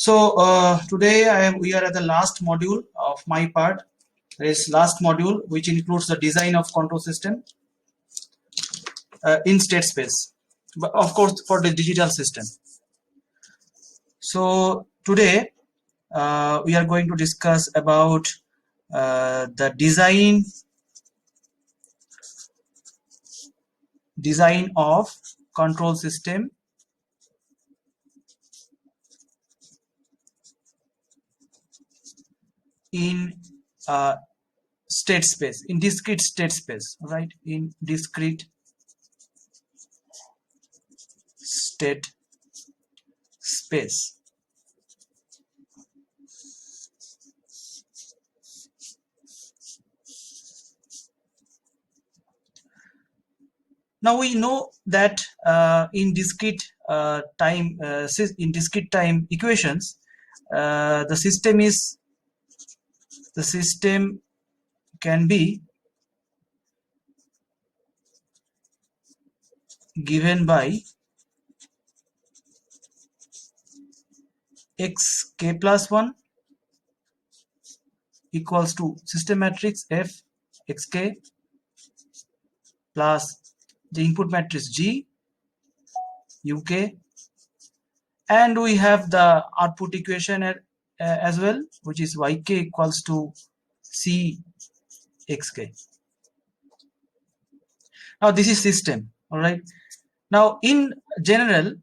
Today we are at the last module of my part. This last module, which includes the design of control system in state space, but of course for the digital system. So today we are going to discuss about the design of control system in state space, in discrete state space, right? In discrete state space. Now we know that in discrete time equations, the system can be given by xk plus 1 equals to system matrix F xk plus the input matrix G uk, and we have the output equation as well, which is yk equals to c xk. Now this is system, all right. Now in general,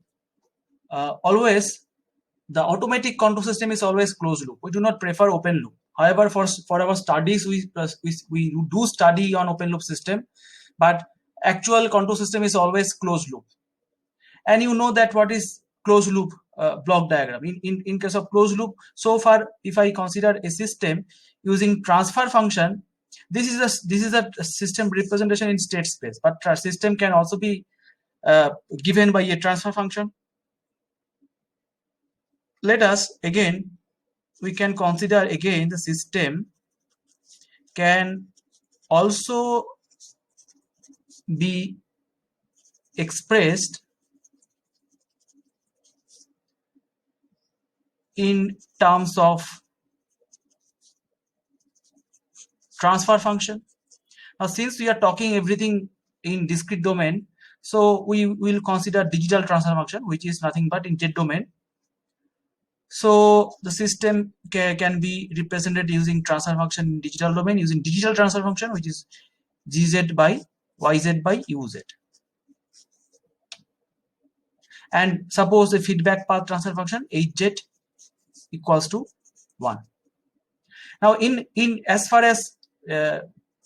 always the automatic control system is always closed loop. We do not prefer open loop. However, for our studies, we do study on open loop system, but actual control system is always closed loop. And you know that what is closed loop block diagram. In case of closed loop, so far if I consider a system using transfer function, this is a system representation in state space, but system can also be given by a transfer function. Let us again, we can consider again the system can also be expressed in terms of transfer function. Now since we are talking everything in discrete domain, so we will consider digital transfer function, which is nothing but in Z domain. So the system can be represented using transfer function in digital domain, using digital transfer function, which is gz by yz by uz. And suppose the feedback path transfer function hz equals to 1. Now in as far as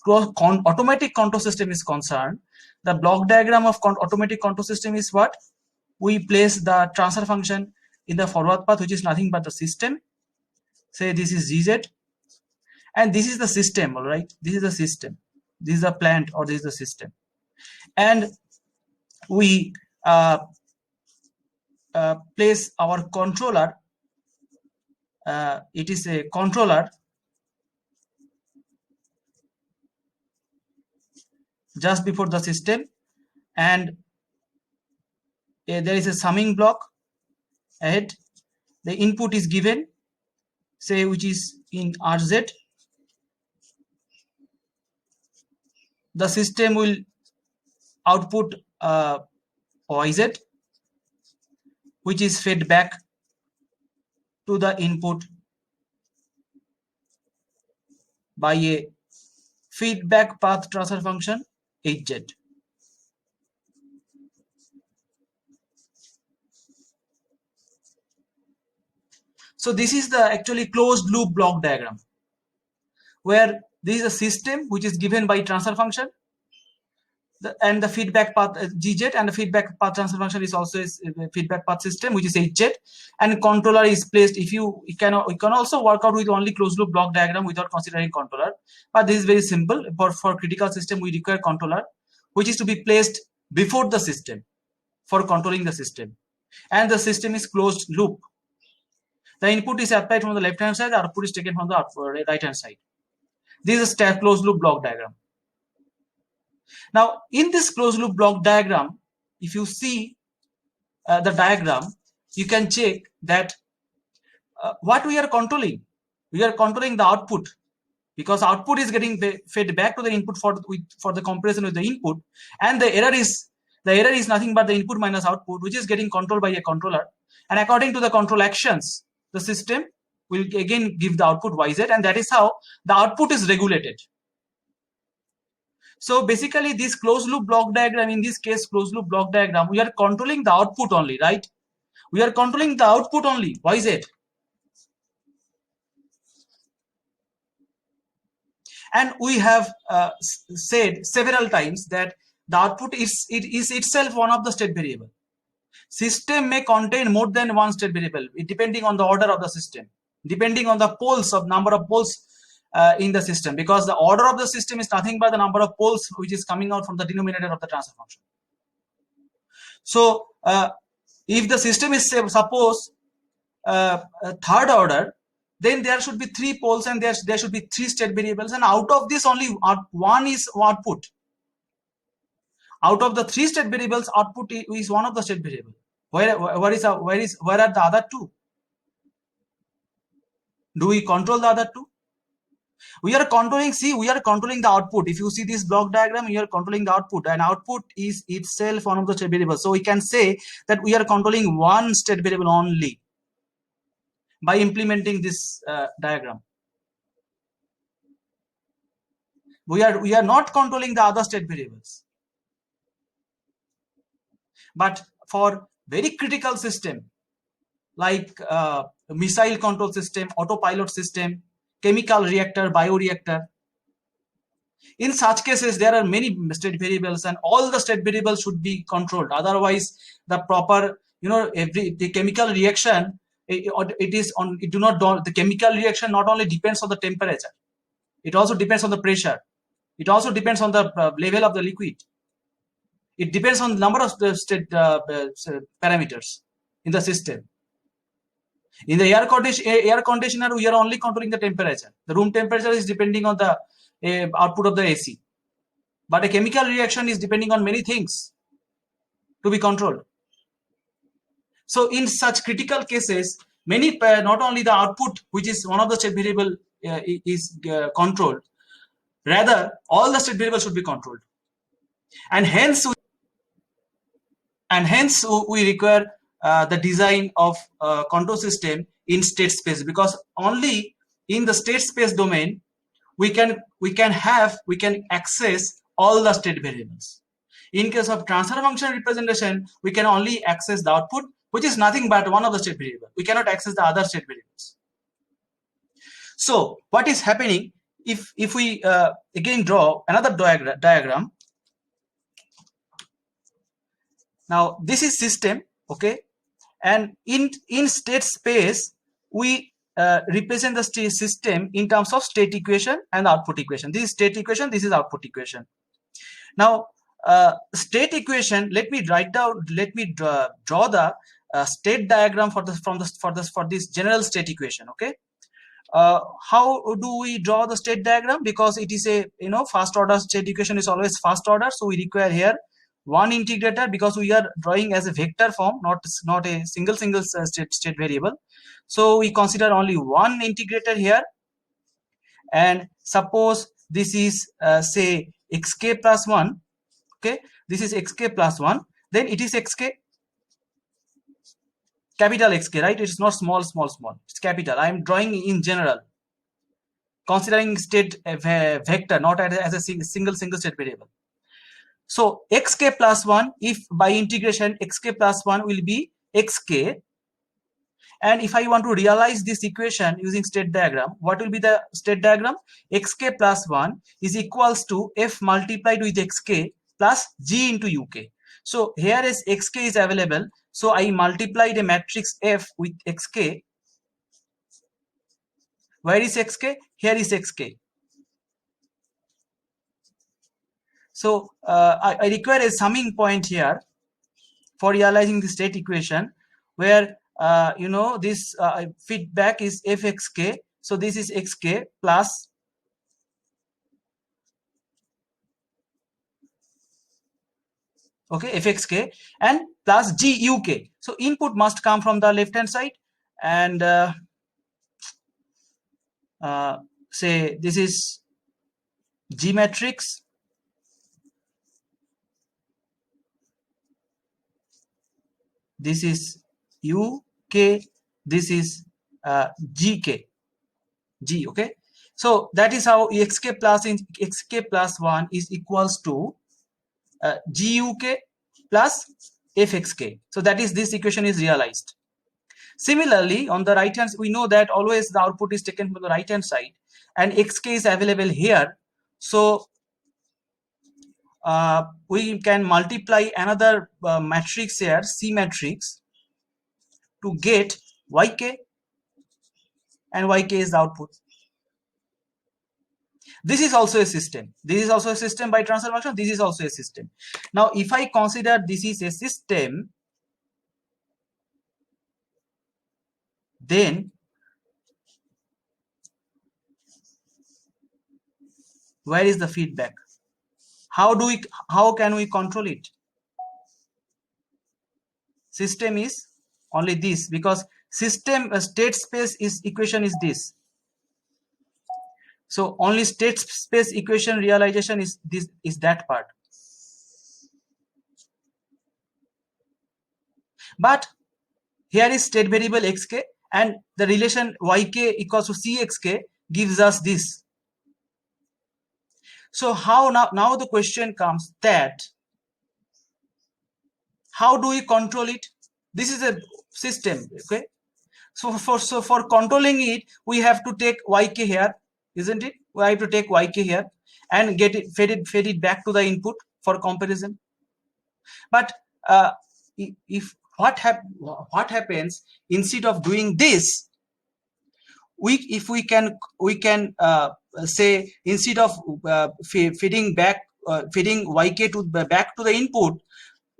automatic control system is concerned, the block diagram of automatic control system is what? We place the transfer function in the forward path, which is nothing but the system. Say this is gz, and this is the system, all right. This is the system, this is the plant, or this is the system, and we place our controller. It is a controller just before the system, and there is a summing block ahead. The input is given, say, which is in RZ. The system will output YZ, which is fed back to the input by a feedback path transfer function HZ. So this is the actually closed loop block diagram, where this is a system which is given by transfer function, and the feedback path GZ, and the feedback path transfer function is also a feedback path system, which is HZ, and controller is placed. If you can also work out with only closed loop block diagram without considering controller, but this is very simple. For critical system, we require controller, which is to be placed before the system for controlling the system, and the system is closed loop. The input is applied from the left hand side, the output is taken from the right hand side. This is a closed loop block diagram. Now in this closed loop block diagram, if you see the diagram, you can check that what we are controlling? We are controlling the output, because output is getting fed back to the input for the comparison with the input, and the error is nothing but the input minus output, which is getting controlled by a controller. And according to the control actions, the system will again give the output YZ, and that is how the output is regulated. So basically, this closed loop block diagram, in this case closed loop block diagram, we are controlling the output only, right? We are controlling the output only, YZ. And we have said several times that the output is itself one of the state variable. System may contain more than one state variable, depending on the order of the system, depending on the poles of number of poles in the system, because the order of the system is nothing but the number of poles which is coming out from the denominator of the transfer function. So if the system is, say, suppose third order, then there should be 3 poles and there should be 3 state variables, and out of this only one is output. Out of the 3 state variables, output is one of the state variable. Where are the other 2? Do we control the other 2? We are controlling, see, we are controlling the output. If you see this block diagram, we are controlling the output, and output is itself one of the state variables. So we can say that we are controlling one state variable only by implementing this diagram. We are not controlling the other state variables. But for very critical system like missile control system, autopilot system, chemical reactor, bioreactor, in such cases there are many state variables, and all the state variables should be controlled. Otherwise, the proper, the chemical reaction, the chemical reaction not only depends on the temperature, it also depends on the pressure, it also depends on the level of the liquid, it depends on the number of the state parameters in the system. In the air conditioner, we are only controlling the temperature. The room temperature is depending on the output of the AC, but a chemical reaction is depending on many things to be controlled. So in such critical cases, not only the output, which is one of the state variable, is controlled, rather all the state variables should be controlled, and hence we require the design of control system in state space, because only in the state space domain we can access all the state variables. In case of transfer function representation, we can only access the output, which is nothing but one of the state variable. We cannot access the other state variables. So what is happening if we again draw another diagram? Now this is system, okay, and in state space we represent the state system in terms of state equation and output equation. This is state equation, this is output equation. Now state equation, let me draw the state diagram for this general state equation. Okay, how do we draw the state diagram? Because it is a first order state equation is always first order, so we require here one integrator, because we are drawing as a vector form, not a single state variable. So we consider only one integrator here, and suppose this is say xk plus 1. Okay, this is xk plus 1, then it is xk, capital xk, right? It is not small, it's capital. I am drawing in general, considering state vector, not as a single state variable. So xk plus 1, if by integration xk plus 1 will be xk, and if I want to realize this equation using state diagram, what will be the state diagram? Xk plus 1 is equals to f multiplied with xk plus g into uk. So here is xk is available, so I multiplied a matrix f with xk. Where is xk? Here is xk. So I require a summing point here for realizing the state equation, where this feedback is fxk. So this is xk plus fxk and plus guk. So input must come from the left hand side, and say this is G matrix, this is UK, this is GK, G, okay. So that is how xk plus 1 is equals to GUK plus FXK. So that is, this equation is realized. Similarly, on the right hand, we know that always the output is taken from the right hand side, and xk is available here. So we can multiply another matrix here, C matrix, to get yk, and yk is the output. This is also a system. This is also a system by transfer function. This is also a system. Now, if I consider this is a system, then where is the feedback? How can we control it? System is only this, because system state space is equation is this. So only state space equation realization is this, is that part. But here is state variable xk, and the relation yk equals to cxk gives us this. So how now the question comes that how do we control it? This is a system, okay. So for controlling it, we have to take yk here, isn't it? We have to take yk here and get it fed it back to the input for comparison. But if what happens instead of doing this, we can say, instead of feeding yk to back to the input,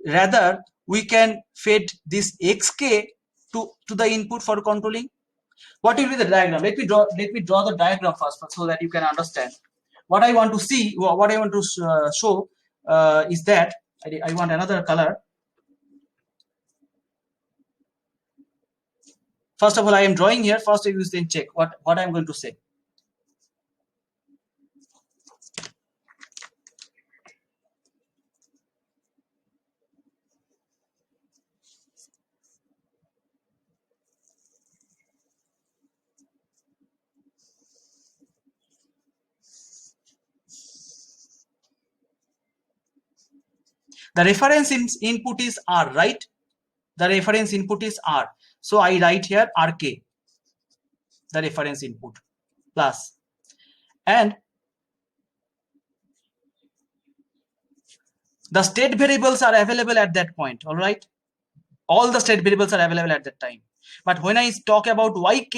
rather we can feed this xk to the input for controlling. What will be the diagram? Let me draw the diagram first, so that you can understand what I want to see. What I want to show is that I want another color. First of all, I am drawing here. First, you then check what I am going to say. The reference input is R, right? The reference input is R. So I write here RK, the reference input, plus, and the state variables are available at that point, all right? All the state variables are available at that time. But when I talk about yk,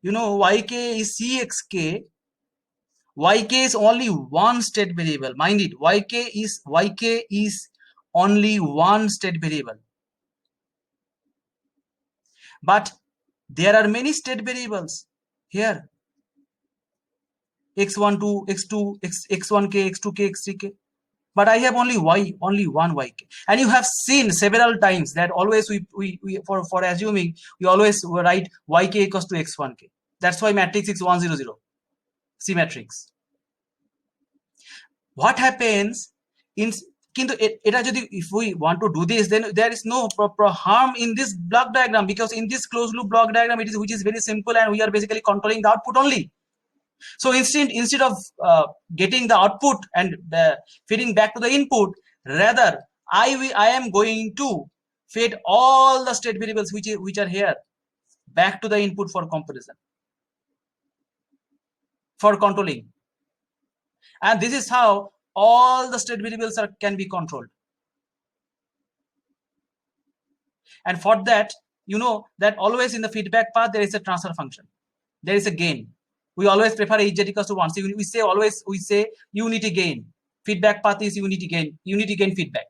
you know, yk is cxk. Yk is only one state variable. Mind it, yk is only one state variable. But there are many state variables here. x12, x2, x1k, x2k, x3k. But I have only one yk. And you have seen several times that always we for assuming, we always write yk equals to x1k. That's why matrix is 1 0 0, C matrix. What happens in if we want to do this, then there is no proper harm in this block diagram, because in this closed loop block diagram, which is very simple, and we are basically controlling the output only. So instead of getting the output and feeding back to the input, rather I am going to feed all the state variables which are here back to the input for comparison, for controlling. And this is how all the state variables can be controlled. And for that, you know that always in the feedback path there is a transfer function, there is a gain. We always prefer hz equals to 1. So we say unity gain. Feedback path is unity gain feedback.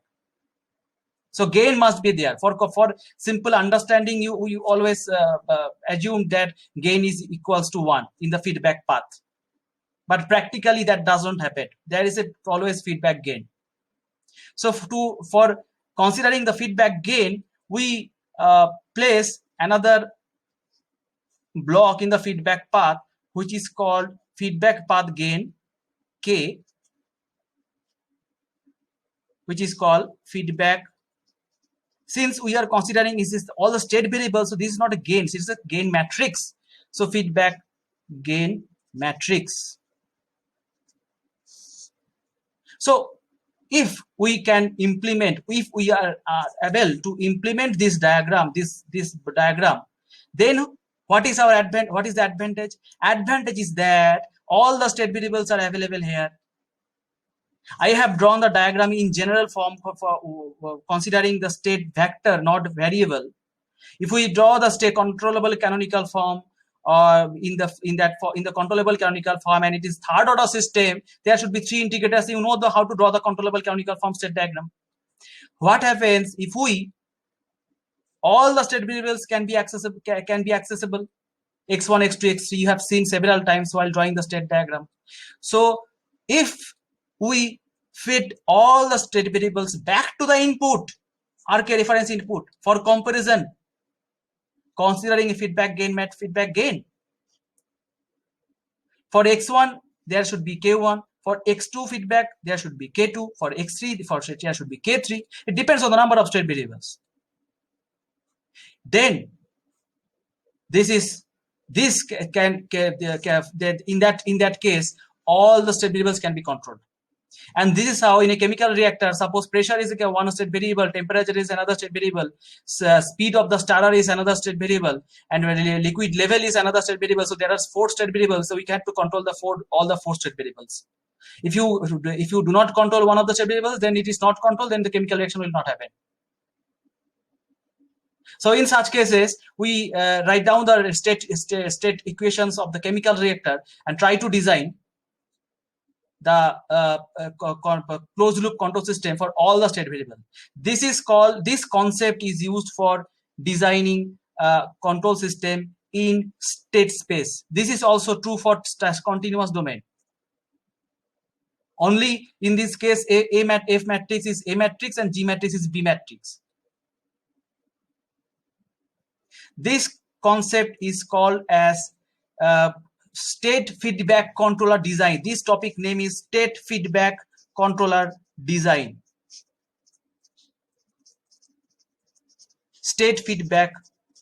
So gain must be there. For simple understanding, you always assume that gain is equals to 1 in the feedback path. But practically that doesn't happen. There is always feedback gain. So for considering the feedback gain, we place another block in the feedback path which is called feedback path gain K, which is called feedback. Since we are considering is all the state variables, so this is not a gain, this is a gain matrix. So feedback gain matrix. So if we can implement, if we are able to implement this diagram, this diagram, then what is our advantage? What is the advantage? Advantage is that all the state variables are available here. I have drawn the diagram in general form for considering the state vector, not variable. If we draw the state controllable canonical form, or in the controllable canonical form, and it is third order system, there should be three integrators. You know how to draw the controllable canonical form state diagram. What happens if we all the state variables can be accessible? x1, x2, x3. You have seen several times while drawing the state diagram. So if we fit all the state variables back to the input, RK reference input, for comparison, considering a feedback gain feedback gain. For x1 there should be k1, for x2 feedback there should be k2, for x3 there should be k3. It depends on the number of state variables. Then in that case all the state variables can be controlled. And this is how in a chemical reactor, suppose pressure is one state variable, temperature is another state variable, speed of the starter is another state variable, and liquid level is another state variable. So there are 4 state variables. So we have to control all the 4 state variables. If you do not control one of the state variables, then it is not controlled, then the chemical reaction will not happen. So in such cases, we write down the state equations of the chemical reactor and try to design the closed loop control system for all the state variables. This concept is used for designing control system in state space. This is also true for continuous domain. Only in this case, F matrix is A matrix and G matrix is B matrix. This concept is called as state feedback controller design. This topic name is state feedback controller design. State feedback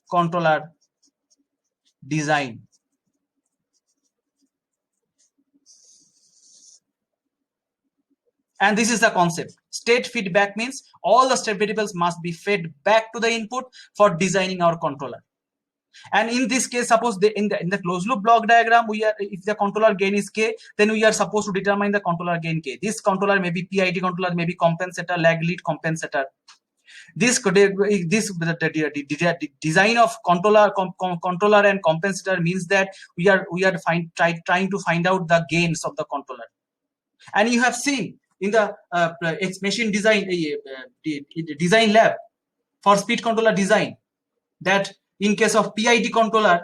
controller design. And this is the concept. State feedback means all the state variables must be fed back to the input for designing our controller. And in this case, suppose in the closed loop block diagram, if the controller gain is k, then we are supposed to determine the controller gain k. This controller may be PID controller, may be compensator, lag lead compensator. This design of controller and compensator means that we are trying to find out the gains of the controller. And you have seen in the machine design design lab for speed controller design that in case of PID controller,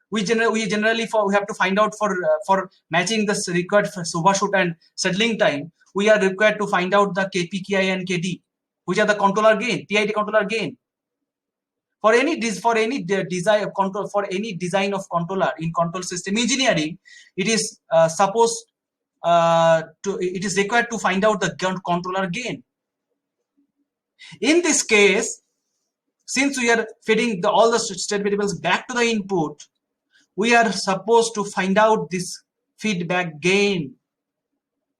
we generally have to find out for matching the required overshoot and settling time, we are required to find out the KP, KI, and KD, which are the controller gain, PID controller gain. For any design of controller in control system engineering, it is it is required to find out the controller gain. In this case, since we are feeding all the state variables back to the input, we are supposed to find out this feedback gain.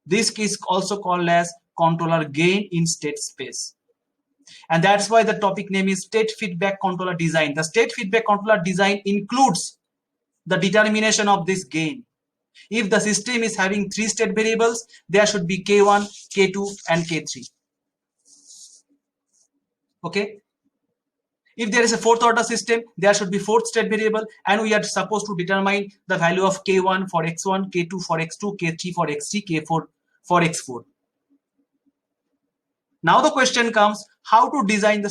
This is also called as controller gain in state space. And that's why the topic name is state feedback controller design. The state feedback controller design includes the determination of this gain. If the system is having 3 state variables, there should be K1, K2, and K3. Okay. If there is a 4th order system, there should be 4th state variable, and we are supposed to determine the value of K1 for X1, K2 for X2, K3 for X3, K4 for X4. Now the question comes, how to design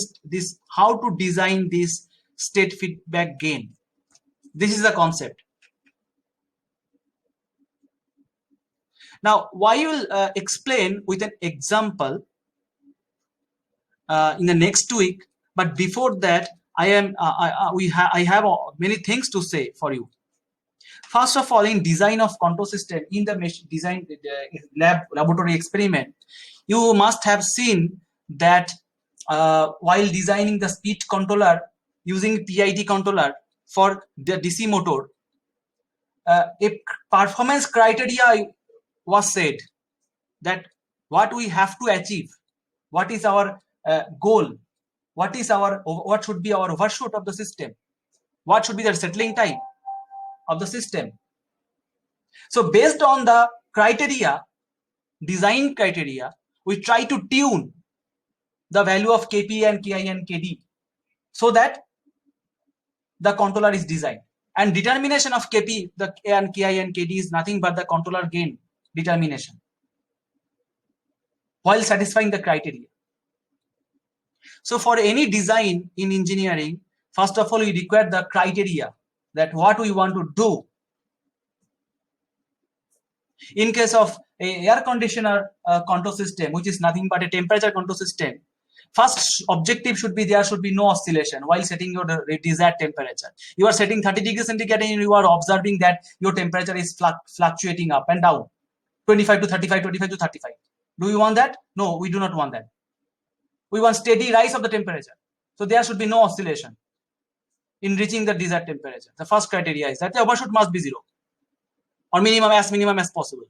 this state feedback gain. This is the concept. Now, I will explain with an example in the next week. But before that, I have many things to say for you. First of all, in design of control system, in the design laboratory experiment, you must have seen that while designing the speed controller using PID controller for the DC motor, a performance criteria was said that what we have to achieve, what is our goal, what should be our overshoot of the system, what should be the settling time of the system. So based on the criteria, design criteria, we try to tune the value of Kp and Ki and Kd so that the controller is designed. And determination of Kp and Ki and Kd is nothing but the controller gain determination while satisfying the criteria. So for any design in engineering, first of all, we require the criteria that what we want to do. In case of a air conditioner control system, which is nothing but a temperature control system, first objective should be there should be no oscillation while setting your desired temperature. You are setting 30 degrees centigrade and you are observing that your temperature is fluctuating up and down, 25 to 35, 25 to 35. Do you want that? No, we do not want that. We want steady rise of the temperature. So there should be no oscillation in reaching the desired temperature. The first criteria is that the overshoot must be 0 or minimum as possible.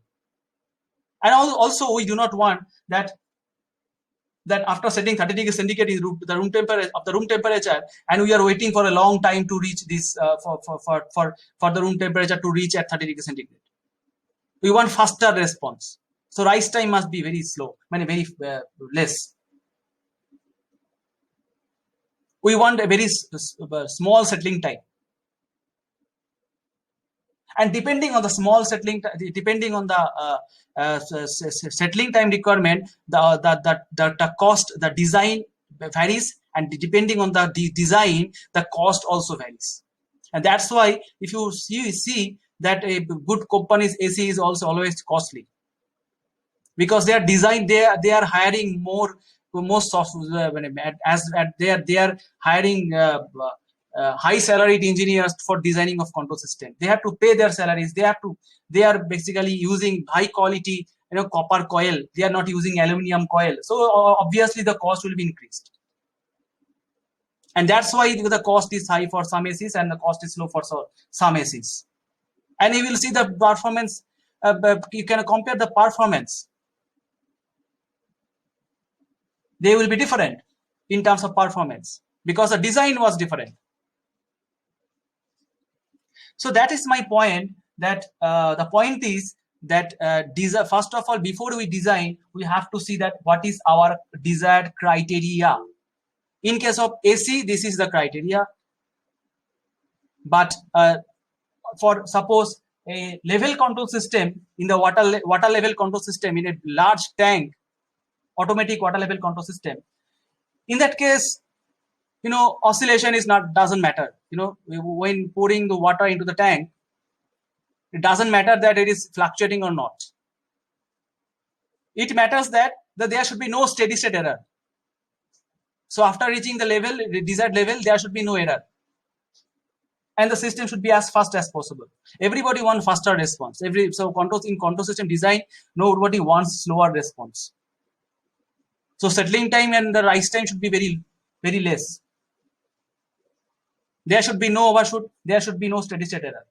And also we do not want that after setting 30 degrees centigrade is the room temperature, and we are waiting for a long time to reach this for the room temperature to reach at 30 degrees centigrade. We want faster response. So rise time must be very slow, very less. We want a very small settling time. And depending on the small settling, depending on the settling time requirement, the cost, the design varies, and depending on the design, the cost also varies. And that's why if you see that a good company's AC is also always costly, because they are designed, they are hiring most software they are hiring high salaried engineers for designing of control system. They have to pay their salaries. They are basically using high quality copper coil. They are not using aluminum coil. So obviously the cost will be increased. And that's why the cost is high for some ACs and the cost is low for some ACs. And you will see the performance. You can compare the performance. They will be different in terms of performance because the design was different. So that is my point, that the point is that first of all, before we design, we have to see that what is our desired criteria. In case of AC, this is the criteria. But for suppose a level control system in the water level control system in a large tank, automatic water level control system, in that case, oscillation doesn't matter. When pouring the water into the tank, it doesn't matter that it is fluctuating or not. It matters that there should be no steady state error. So after reaching the desired level, there should be no error, and the system should be as fast as possible. Everybody wants faster response. In control system design, nobody wants slower response. So settling time and the rise time should be very, very less. There should be no overshoot. There should be no steady state error.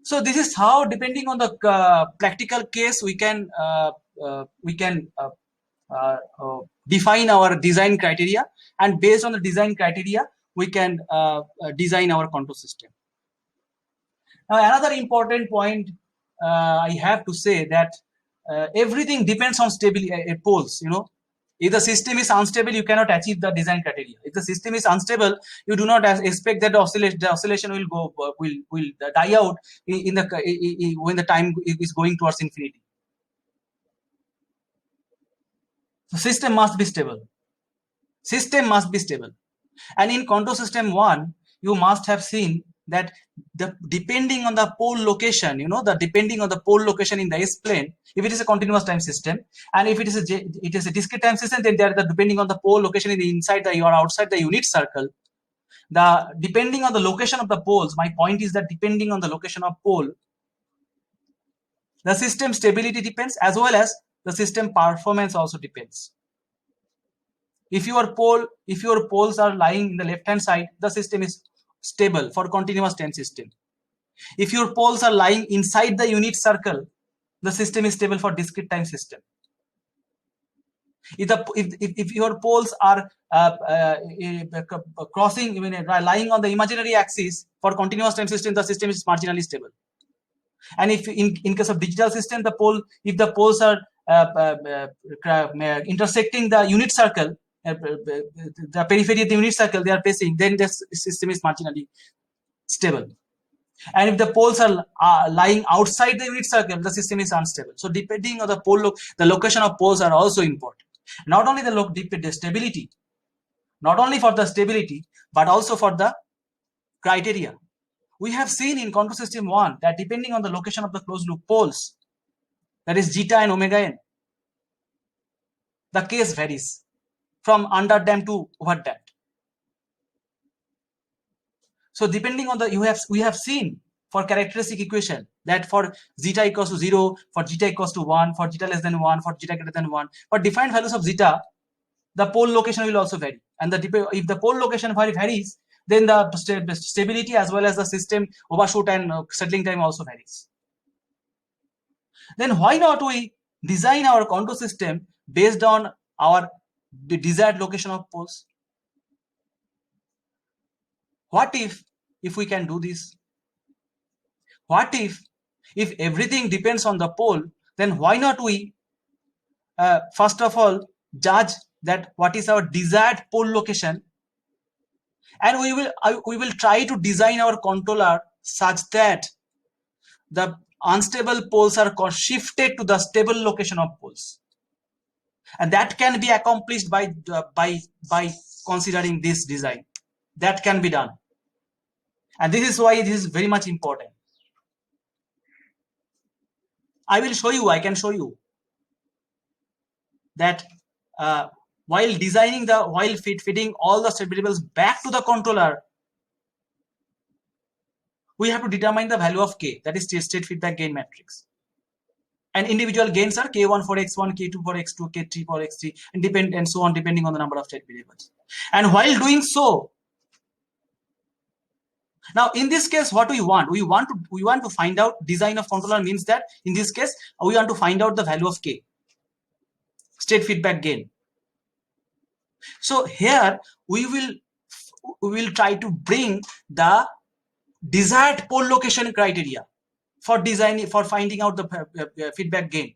So this is how, depending on the practical case, we can define our design criteria, and based on the design criteria, we can design our control system. Now, another important point I have to say that everything depends on stability poles. If the system is unstable, you cannot achieve the design criteria. If the system is unstable, you do not expect that the oscillation will die out when the time is going towards infinity. The system must be stable. System must be stable. And in control system 1, you must have seen that depending on the pole location, depending on the pole location in the S-plane, if it is a continuous time system, and if it is a discrete time system, then depending on the pole location in the inside or outside the unit circle, depending on the location of the poles, my point is that depending on the location of pole, the system stability depends, as well as the system performance also depends. If your poles are lying in the left hand side, the system is stable for continuous time system. If your poles are lying inside the unit circle, the system is stable for discrete time system. If your poles are crossing, lying on the imaginary axis for continuous time system, the system is marginally stable. And if in case of digital system, if the poles are intersecting the unit circle, the periphery of the unit circle, they are passing, then the system is marginally stable. And if the poles are lying outside the unit circle, the system is unstable. So depending on the location of poles are also important. Not only the stability, not only for the stability, but also for the criteria. We have seen in control system 1 that depending on the location of the closed loop poles, that is zeta and omega n, the case varies from underdamped to overdamped. So depending on we have seen for characteristic equation that for zeta equals to 0, for zeta equals to 1, for zeta less than 1, for zeta greater than 1, for defined values of zeta, the pole location will also vary. And if the pole location varies, then the stability as well as the system overshoot and settling time also varies. Then why not we design our control system based on our desired location of poles? What if we can do this? What if everything depends on the pole? Then why not we first of all judge that what is our desired pole location, and we will try to design our controller such that the unstable poles are shifted to the stable location of poles, and that can be accomplished by considering this design. That can be done, and this is why this is very much important. I can show you that while feeding all the state variables back to the controller, we have to determine the value of k, that is state feedback gain matrix. And individual gains are k1 for x1, k2 for x2, k3 for x3, and so on, depending on the number of state variables. And while doing so, now in this case, what we want to find out design of controller means that in this case we want to find out the value of k, state feedback gain. So here we will try to bring the desired pole location criteria for finding out the feedback gain.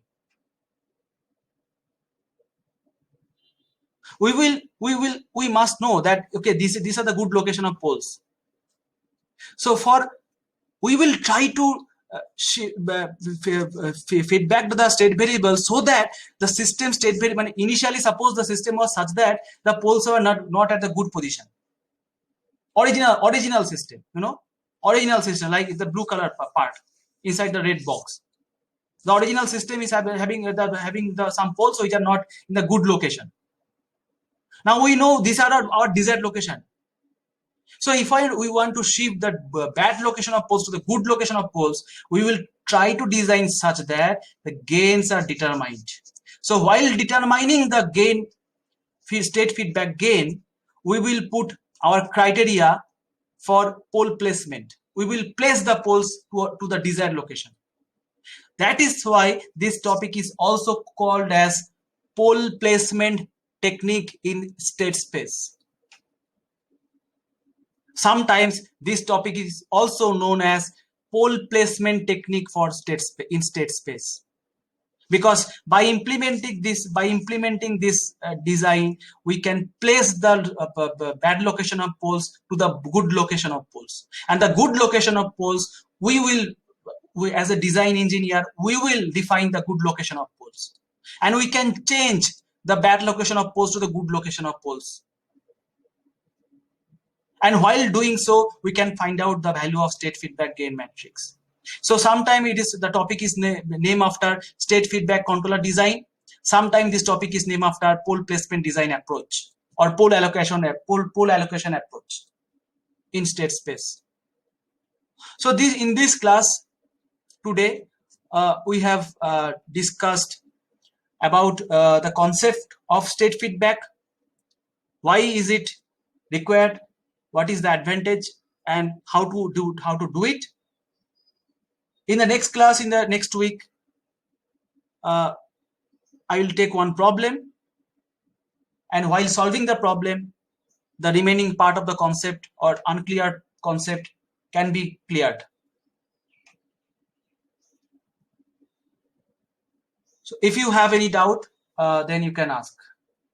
We must know that okay, these are the good location of poles. So we will try to feedback to the state variable so that the system state variable, initially suppose the system was such that the poles were not at the good position. Original system, original system, like the blue color part inside the red box. The original system is having some poles which are not in the good location. Now we know these are our desired location. So if we want to shift the bad location of poles to the good location of poles, we will try to design such that the gains are determined. So while determining the gain, state feedback gain, we will put our criteria for pole placement. We will place the poles to the desired location. That is why this topic is also called as pole placement technique in state space. Sometimes this topic is also known as pole placement technique for state space, because by implementing this design, we can place the bad location of poles to the good location of poles, and the good location of poles we as a design engineer we will define the good location of poles, and we can change the bad location of poles to the good location of poles. And while doing so, we can find out the value of state feedback gain matrix. So sometimes the topic is named after state feedback controller design. Sometimes this topic is named after pole placement design approach or pole allocation approach. in state space. So in this class today, we have discussed about the concept of state feedback. Why is it required? What is the advantage, and how to do it? In the next class, in the next week, I will take one problem, and while solving the problem, the remaining part of the concept or unclear concept can be cleared. So if you have any doubt, then you can ask.